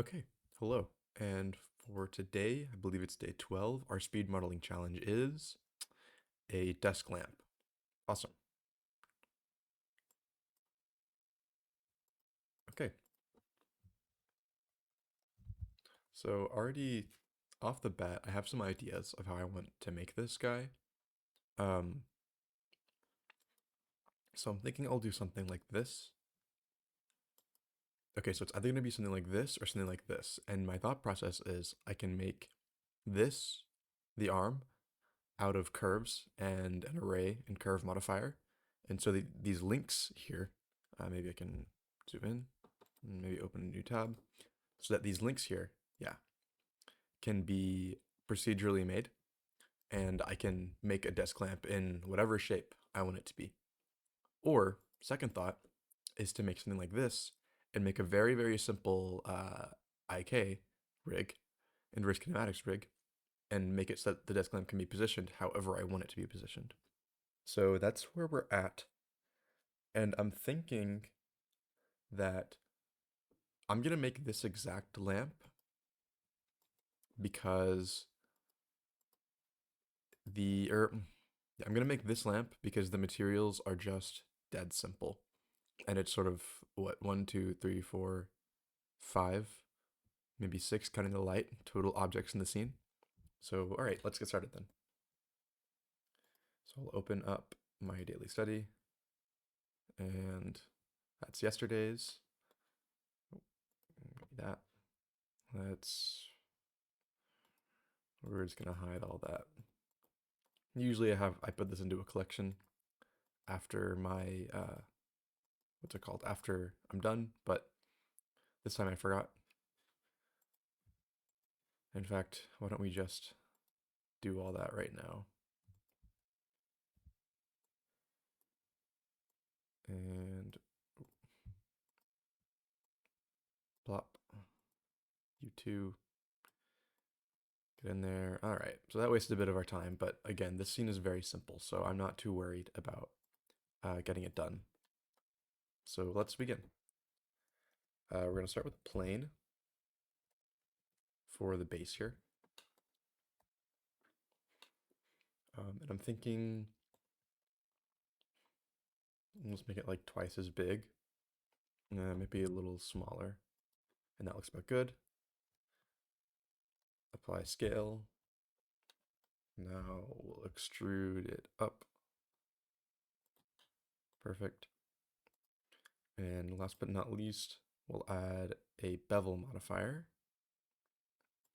Okay, hello. And for today, I believe it's day 12, our speed modeling challenge is a desk lamp. Awesome. Okay, so already off the bat, I have some ideas of how I want to make this guy. Um, so I'm thinking I'll do something like this. Okay, so it's either going to be something like this or something like this. And my thought process is I can make this, the arm, out of curves and an array and curve modifier. And so these links here, maybe I can zoom in and maybe open a new tab so that these links here, yeah, can be procedurally made and I can make a desk lamp in whatever shape I want it to be. Or second thought is to make something like this and make a very, very simple IK rig, inverse kinematics rig, and make it so that the desk lamp can be positioned however I want it to be positioned. So that's where we're at. And I'm thinking that I'm going to make this exact lamp because I'm going to make this lamp because the materials are just dead simple. And it's sort of what, 1, 2, 3, 4, 5, maybe 6, counting the light, total objects in the scene. So, all right, let's get started then. So I'll open up my daily study, and that's yesterday's. That. We're just gonna hide all that. Usually I put this into a collection after my, what's it called? After I'm done, but this time I forgot. In fact, why don't we just do all that right now? And plop, U2, get in there. All right, so that wasted a bit of our time, but again, this scene is very simple, so I'm not too worried about getting it done. So let's begin. We're gonna start with a plane for the base here. And I'm thinking, let's make it like twice as big. Maybe a little smaller. And that looks about good. Apply scale. Now we'll extrude it up. Perfect. And last but not least, we'll add a bevel modifier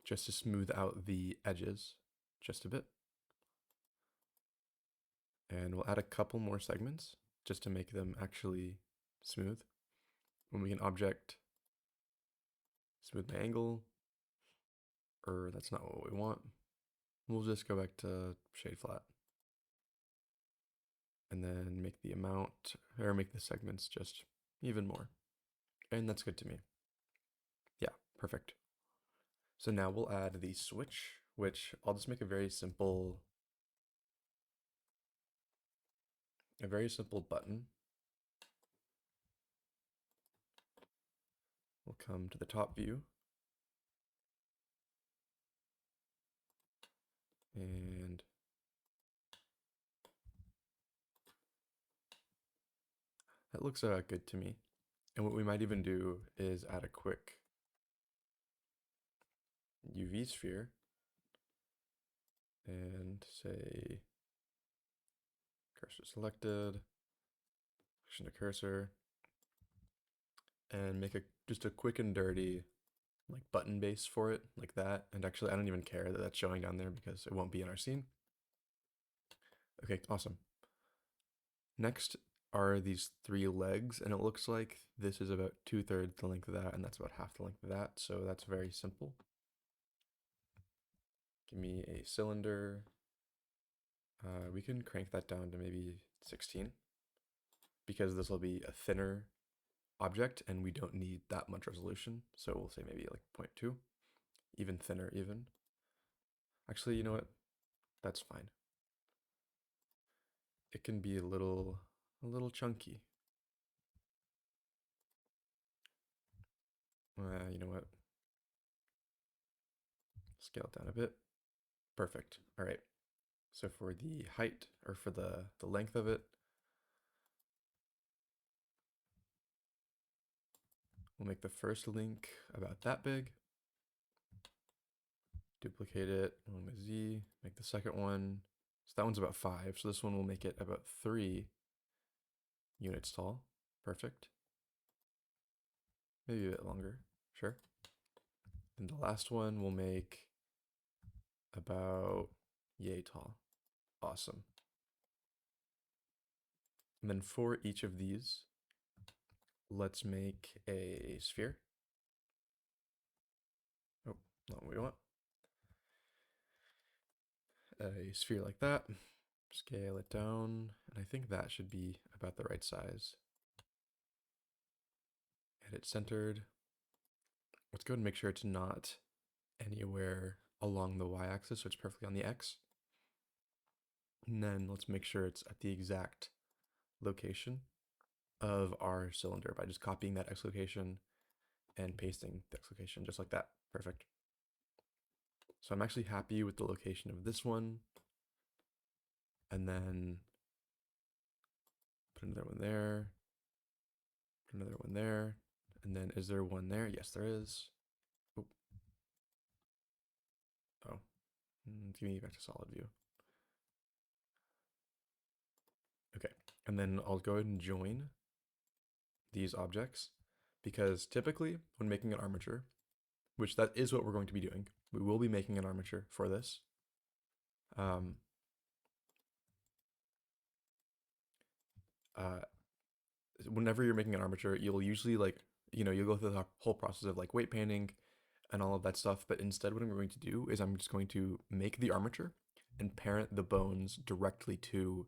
just to smooth out the edges just a bit. And we'll add a couple more segments just to make them actually smooth. When we can object smooth my angle, or that's not what we want. We'll just go back to shade flat. And then make the amount, or make the segments just even more. And that's good to me. Yeah, perfect. So now we'll add the switch, which I'll just make a very simple button. We'll come to the top view. And that looks good to me. And what we might even do is add a quick UV sphere and say cursor selected, action to cursor, and make just a quick and dirty like button base for it, like that. And actually, I don't even care that that's showing down there because it won't be in our scene. Okay, awesome. Next are these 3 legs, and it looks like this is about 2/3 the length of that, and that's about half the length of that, so that's very simple. Give me a cylinder. We can crank that down to maybe 16 because this will be a thinner object and we don't need that much resolution. So we'll say maybe like 0.2, even thinner even. Actually, you know what? That's fine. It can be a little chunky. You know what? scale it down a bit. Perfect. All right. So for the height, or for the length of it, we'll make the first link about that big. Duplicate it along with Z, make the second one. So that one's about 5. So this one will make it about 3 units tall. Perfect. Maybe a bit longer. Sure. And the last one will make about yay tall. Awesome. And then for each of these, let's make a sphere. Oh, not what we want. A sphere like that. Scale it down, and I think that should be about the right size. Get it centered. Let's go and make sure it's not anywhere along the y-axis, so it's perfectly on the x. And then let's make sure it's at the exact location of our cylinder by just copying that x location and pasting the x location just like that. Perfect. So I'm actually happy with the location of this one. And then put another one there, put another one there. And then is there one there? Yes, there is. Oop. Oh, give me back to solid view. Okay, and then I'll go ahead and join these objects, because typically when making an armature, which that is what we're going to be doing, we will be making an armature for this. Whenever you're making an armature, you'll usually you'll go through the whole process of like weight painting and all of that stuff. But instead, what I'm going to do is I'm just going to make the armature and parent the bones directly to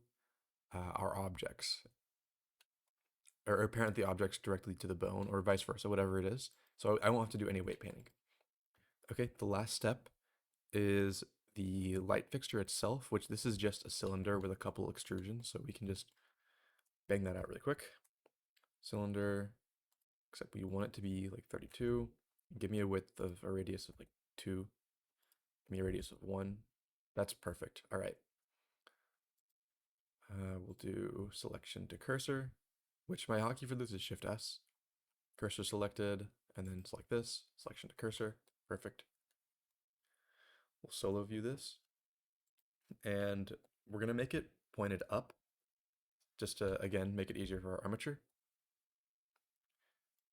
our objects, or parent the objects directly to the bone, or vice versa, whatever it is. So I won't have to do any weight painting. Okay, the last step is the light fixture itself, which this is just a cylinder with a couple extrusions. So we can just bang that out really quick. Cylinder, except we want it to be like 32. Give me a width of a radius of like 2. Give me a radius of 1. That's perfect. All right. We'll do selection to cursor, which my hotkey for this is Shift S. Cursor selected, and then select this, selection to cursor. Perfect. We'll solo view this, and we're going to make it pointed up just to, again, make it easier for our armature.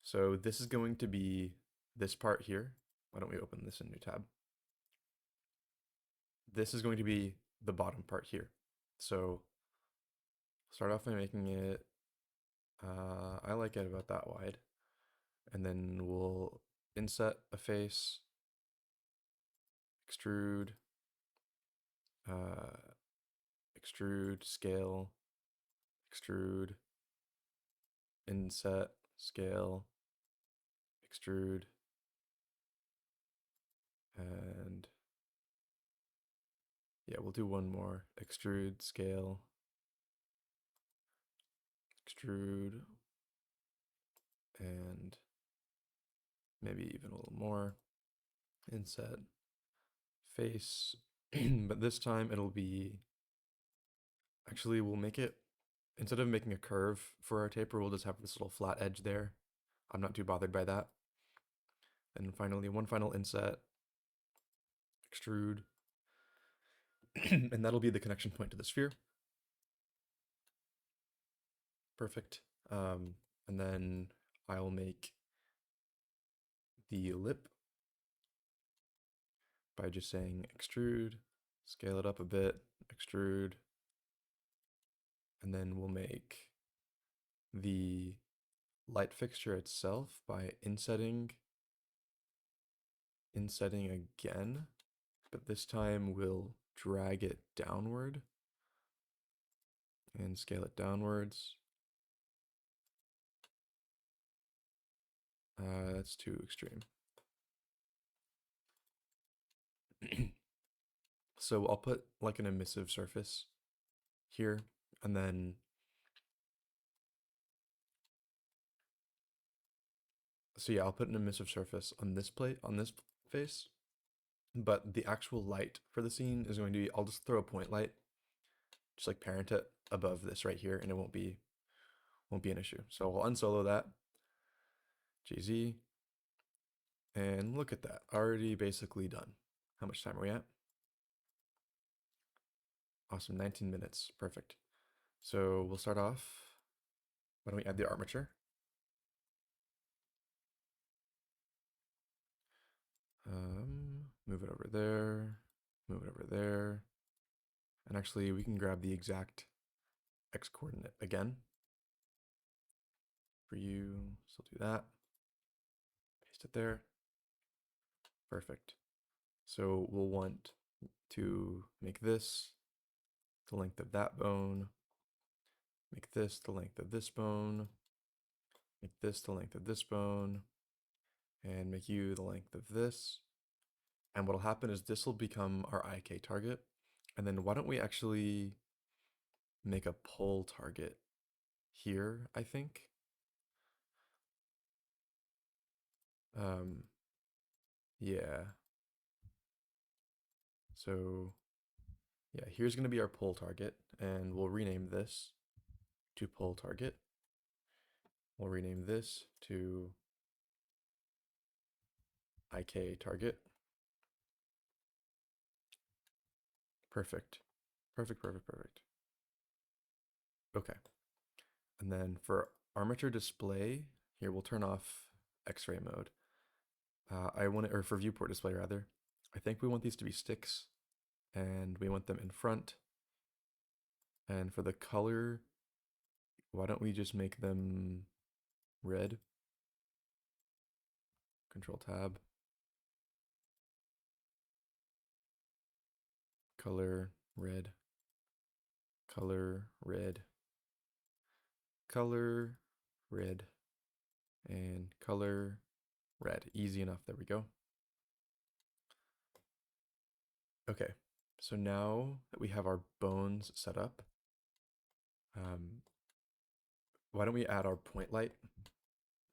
So this is going to be this part here. Why don't we open this in a new tab? This is going to be the bottom part here. So start off by making it, I like it about that wide. And then we'll inset a face, extrude, extrude, scale, extrude, inset, scale, extrude, and yeah, we'll do one more. Extrude, scale, extrude, and maybe even a little more. Inset, face, but this time it'll be, actually we'll make it, instead of making a curve for our taper, we'll just have this little flat edge there. I'm not too bothered by that. And finally, one final inset, extrude, and that'll be the connection point to the sphere. Perfect. And then I'll make the lip by just saying extrude, scale it up a bit, extrude, and then we'll make the light fixture itself by insetting again, but this time we'll drag it downward and scale it downwards. That's too extreme. So I'll put like an emissive surface here, and then so yeah, I'll put an emissive surface on this plate, on this face, but the actual light for the scene is going to be, I'll just throw a point light, just like parent it above this right here, and it won't be an issue. So we'll unsolo that, GZ, and look at that, already basically done. How much time are we at? Awesome, 19 minutes, perfect. So we'll start off, why don't we add the armature? Move it over there, move it over there. And actually we can grab the exact X coordinate again. For you, so do that. Paste it there. Perfect. So we'll want to make this the length of that bone, make this the length of this bone, make this the length of this bone, and make you the length of this. And what'll happen is this will become our IK target. And then why don't we actually make a pull target here, I think. Yeah. So yeah, here's gonna be our pull target, and we'll rename this to pull target. We'll rename this to IK target. Perfect. Perfect, perfect, perfect. Okay. And then for armature display, here we'll turn off X-ray mode. I want it, or for viewport display rather, I think we want these to be sticks, and we want them in front. And for the color, why don't we just make them red? Control tab. Color red. Color red. Color red. And color red. Easy enough. There we go. Okay, so now that we have our bones set up, why don't we add our point light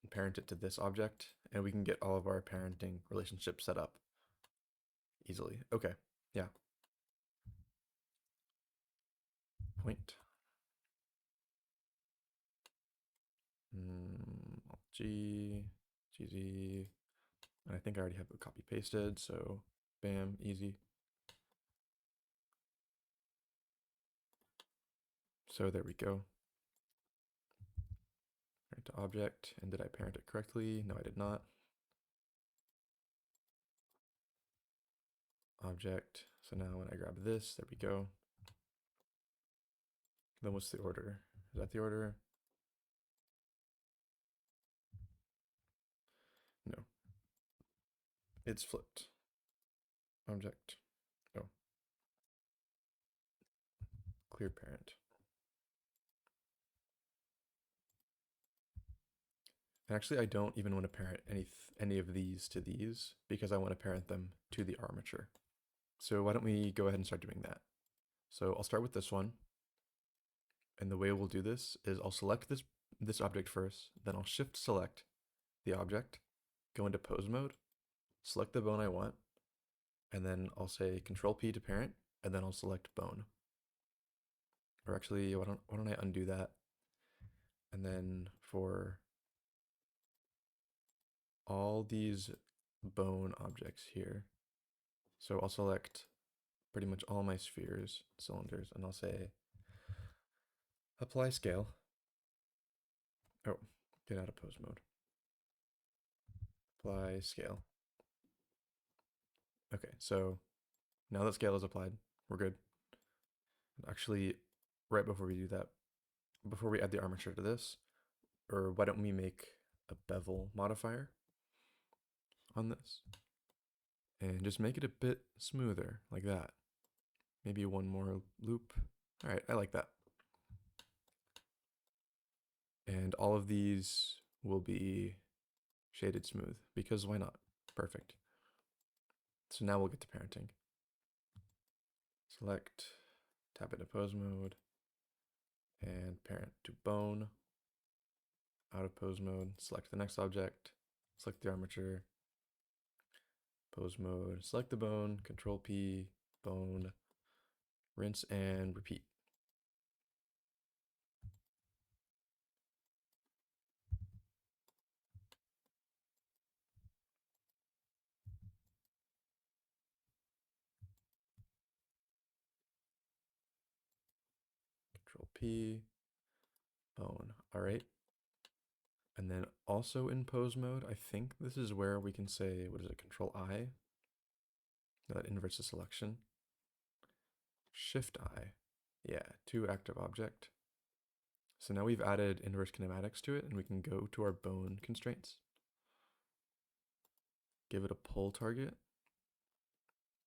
and parent it to this object, and we can get all of our parenting relationships set up easily. Okay, yeah. Point. G, GZ, and I think I already have it copy pasted, so bam, easy. So there we go. Parent to object, and did I parent it correctly? No, I did not. Object, so now when I grab this, there we go. Then what's the order? Is that the order? No. It's flipped. Object. Oh. Clear parent. And actually, I don't even want to parent any of these to these because I want to parent them to the armature. So why don't we go ahead and start doing that? So I'll start with this one. And the way we'll do this is I'll select this object first, then I'll shift select the object, go into pose mode, select the bone I want, and then I'll say Control P to parent, and then I'll select bone. Or actually, why don't I undo that? And then for all these bone objects here, so I'll select pretty much all my spheres, cylinders, and I'll say apply scale. Oh, get out of pose mode. Apply scale. Okay, so now that scale is applied, we're good. Actually, right before we do that, before we add the armature to this, or why don't we make a bevel modifier on this? And just make it a bit smoother, like that. Maybe one more loop. All right, I like that. And all of these will be shaded smooth, because why not? Perfect. So now we'll get to parenting. Select, tap into pose mode, and parent to bone. Out of pose mode, select the next object, select the armature, Pose mode, select the bone, Control P, bone, rinse and repeat. Control P, bone. All right. And then also in pose mode, I think this is where we can say, what is it, Control I? No, that inverts the selection. Shift I. Yeah, to active object. So now we've added inverse kinematics to it, and we can go to our bone constraints. Give it a pull target.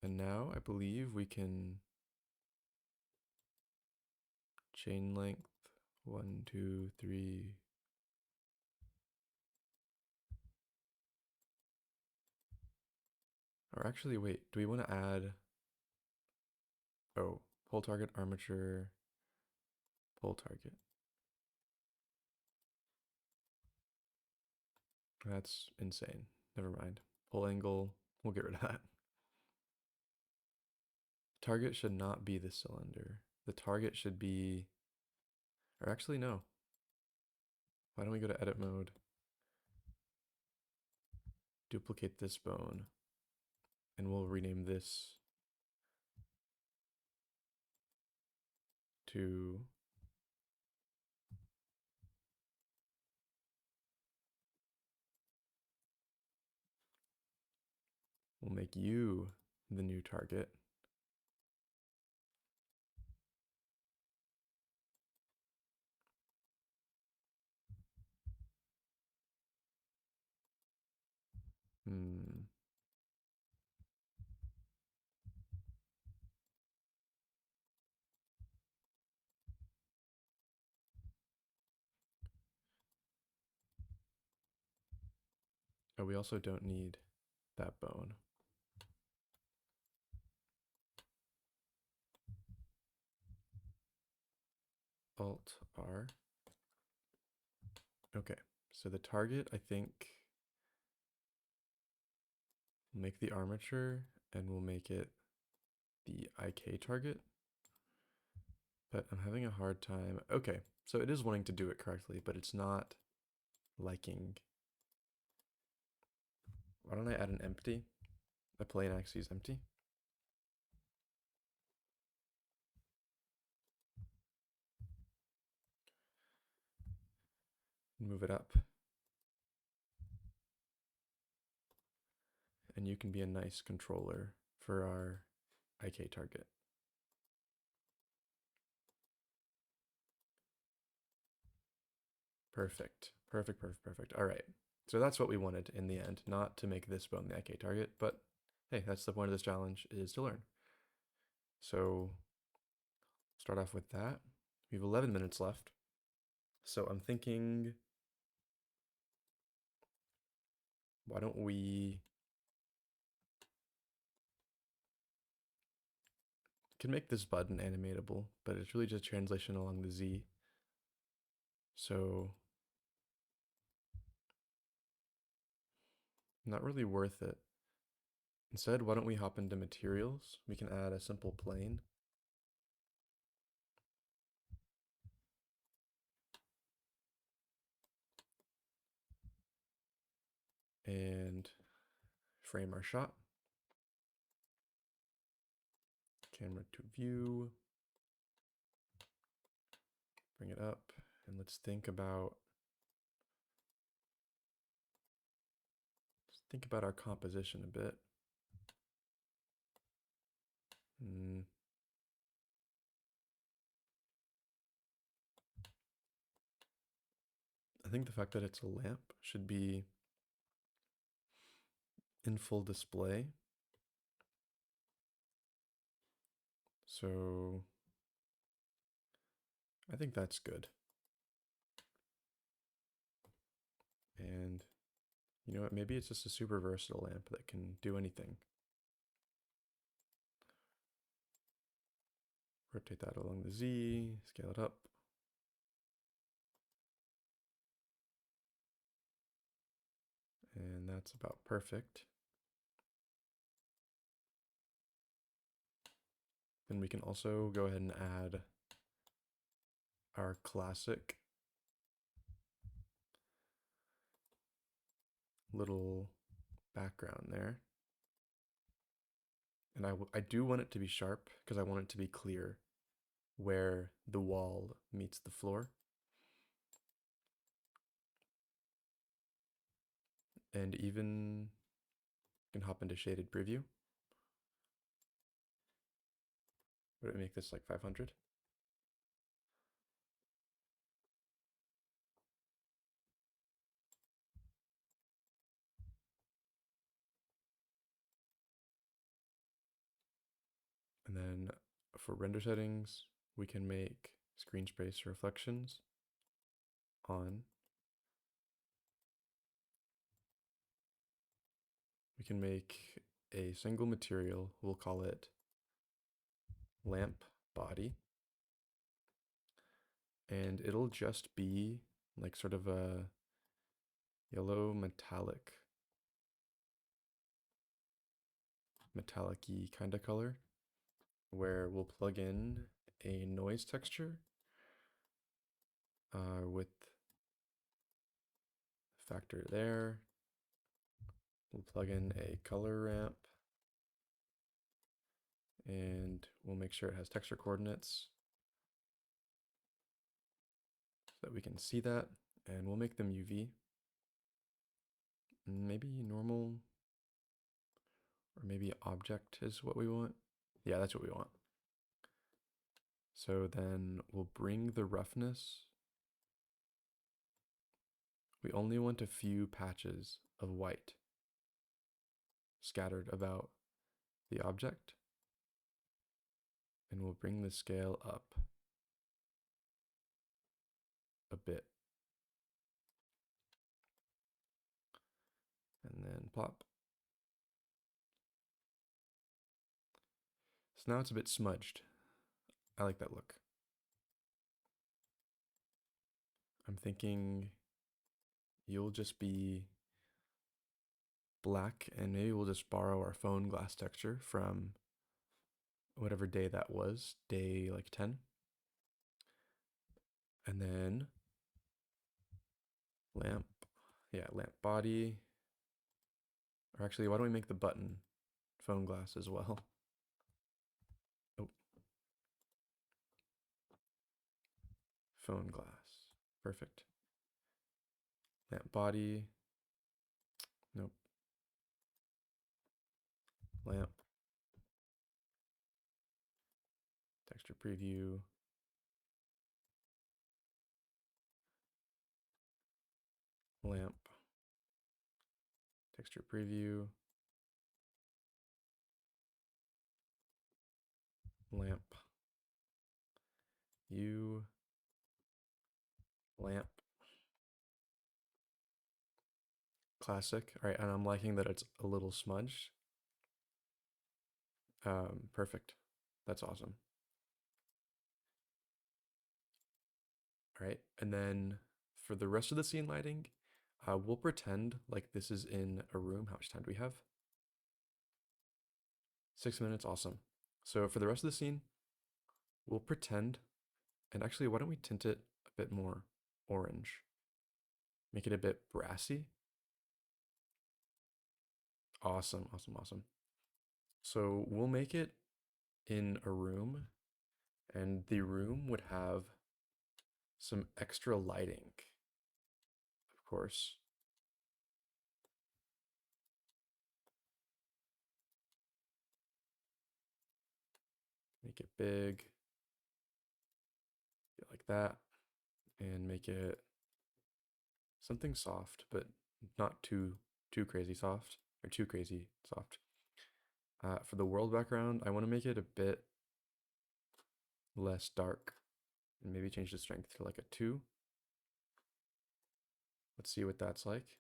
And now I believe we can chain length 1, 2, 3. Or actually, wait, do we want to add, oh, pull target, armature, pull target. That's insane. Never mind. Pull angle, we'll get rid of that. Target should not be the cylinder. The target should be, or actually no. Why don't we go to edit mode, duplicate this bone, and we'll rename this to we'll make you the new target. Hmm. Oh, we also don't need that bone. Alt R. Okay, so the target, I think, we'll make the armature and we'll make it the IK target. But I'm having a hard time. Okay, so it is wanting to do it correctly, but it's not liking. Why don't I add an empty? A plain axis empty. Move it up. And you can be a nice controller for our IK target. Perfect. Perfect, perfect, perfect. All right. So that's what we wanted in the end, not to make this bone the IK target, but hey, that's the point of this challenge, is to learn. So start off with that. We have 11 minutes left. So I'm thinking, why don't we can make this button animatable, but it's really just translation along the Z. So not really worth it. Instead, why don't we hop into materials? We can add a simple plane. And frame our shot. Camera to view. Bring it up. And let's think about our composition a bit. I think the fact that it's a lamp should be in full display. So I think that's good. And you know what, maybe it's just a super versatile lamp that can do anything. Rotate that along the Z, scale it up. And that's about perfect. Then we can also go ahead and add our classic little background there. And I do want it to be sharp because I want it to be clear where the wall meets the floor. And even can hop into shaded preview. Would it make this like 500? And then for render settings, we can make screen space reflections on. We can make a single material, we'll call it lamp body. And it'll just be like sort of a yellow metallic-y kind of color, where we'll plug in a noise texture with factor there. We'll plug in a color ramp and we'll make sure it has texture coordinates so that we can see that, and we'll make them UV. Maybe normal, or maybe object is what we want. Yeah, that's what we want. So then we'll bring the roughness. We only want a few patches of white scattered about the object. And we'll bring the scale up a bit. And then plop. So now it's a bit smudged. I like that look. I'm thinking you'll just be black, and maybe we'll just borrow our phone glass texture from whatever day that was, day like 10. And then lamp, yeah, lamp body. Or actually, why don't we make the button phone glass as well? Oh, phone glass, perfect. Lamp body, nope. Lamp, texture preview. Lamp, texture preview. Lamp, U, lamp, classic. All right, and I'm liking that it's a little smudged. Perfect. That's awesome. All right, and then for the rest of the scene lighting, we'll pretend like this is in a room. How much time do we have? 6 minutes, awesome. So for the rest of the scene, we'll pretend, and actually, why don't we tint it a bit more orange? Make it a bit brassy. Awesome, awesome, awesome. So we'll make it in a room, and the room would have some extra lighting, of course. Make it big, like that, and make it something soft, but not too crazy soft, or too crazy soft. For the world background, I want to make it a bit less dark, and maybe change the strength to like a 2. Let's see what that's like.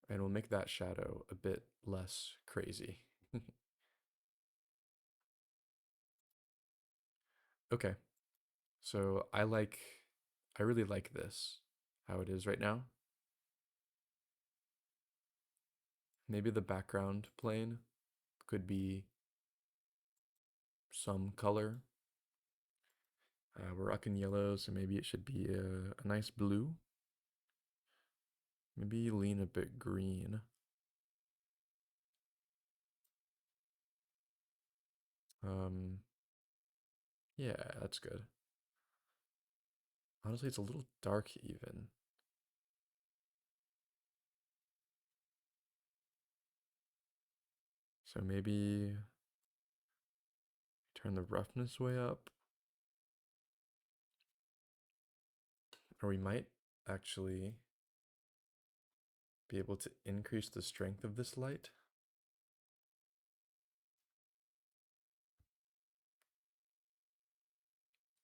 And we'll make that shadow a bit less crazy. Okay, so I really like this. how it is right now. Maybe the background plane could be some color. We're rocking yellow, so maybe it should be a nice blue. Maybe lean a bit green. Yeah, that's good. Honestly, it's a little dark even. So maybe turn the roughness way up. Or we might actually be able to increase the strength of this light.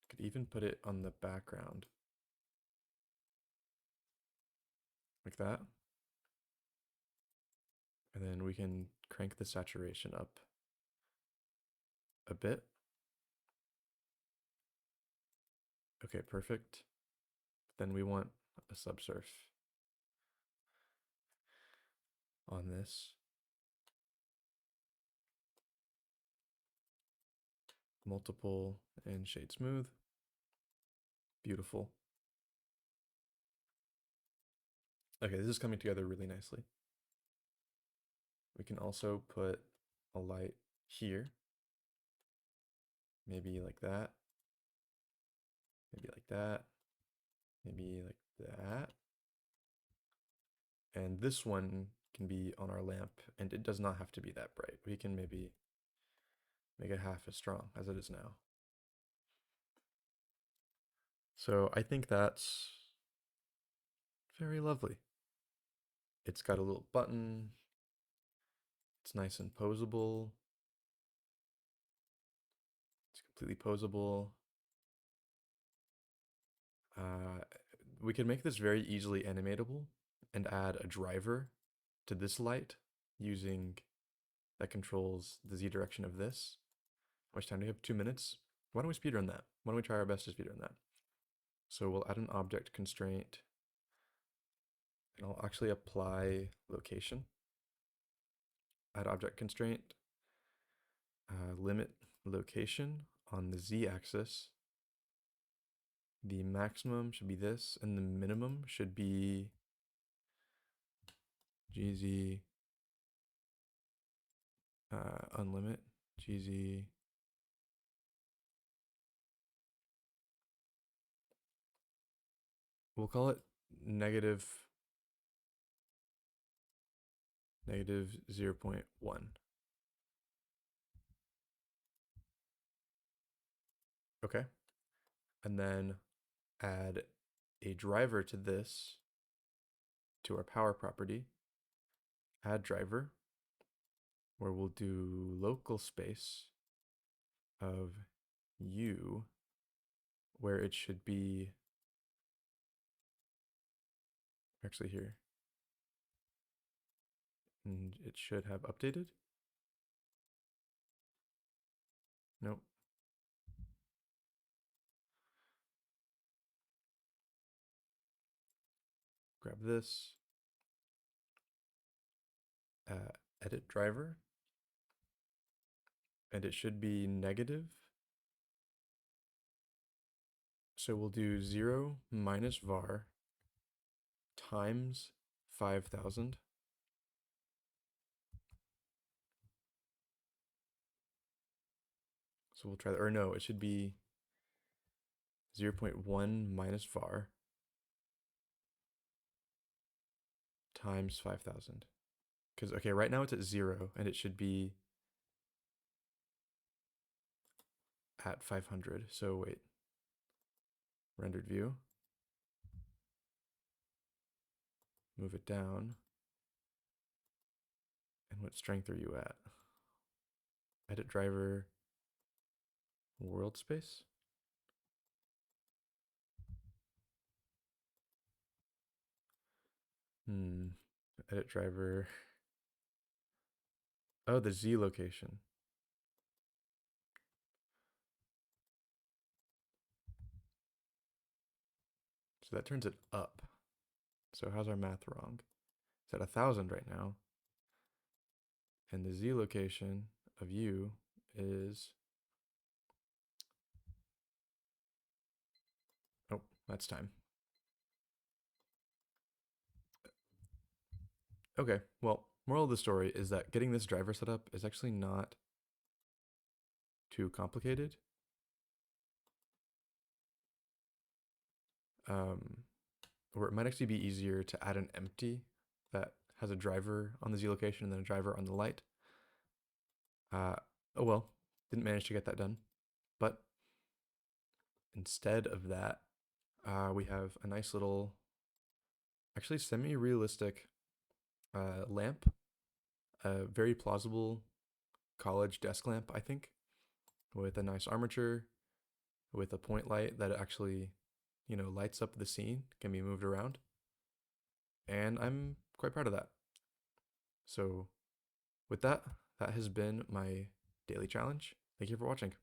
Could even put it on the background. Like that. And then we can crank the saturation up a bit. Okay, perfect. Then we want a subsurf on this. Multiple and shade smooth. Beautiful. Okay, this is coming together really nicely. We can also put a light here. Maybe like that. Maybe like that. Maybe like that. And this one can be on our lamp, and it does not have to be that bright. We can maybe make it half as strong as it is now. So I think that's very lovely. It's got a little button. It's nice and posable. It's completely posable. We can make this very easily animatable and add a driver to this light using that controls the Z direction of this. How much time do we have? 2 minutes. Why don't we speedrun that? Why don't we try our best to speedrun that? So we'll add an object constraint, and I'll actually apply location. Add object constraint, limit location on the Z axis. The maximum should be this, and the minimum should be GZ unlimit, GZ we'll call it negative 0.1. Okay. And then add a driver to this, to our power property, add driver, where we'll do local space of U, where it should be actually here. And it should have updated. Nope. Grab this, edit driver, and it should be negative. So we'll do 0 minus var times 5,000. So we'll try that, or no, it should be 0.1 minus var times 5,000. Because, okay, right now it's at 0, and it should be at 500. So wait, rendered view. Move it down. And what strength are you at? Edit driver, world space. Edit driver. Oh, the Z location. So that turns it up. So how's our math wrong? It's at 1,000 right now. And the z location of u is, oh, that's time. Okay, well, moral of the story is that getting this driver set up is actually not too complicated. Or it might actually be easier to add an empty that has a driver on the z location and then a driver on the light. Oh well, didn't manage to get that done. But instead of that, we have a nice little, actually semi-realistic lamp, a very plausible college desk lamp, I think, with a nice armature, with a point light that actually, lights up the scene, can be moved around. And I'm quite proud of that. So with that, that has been my daily challenge. Thank you for watching.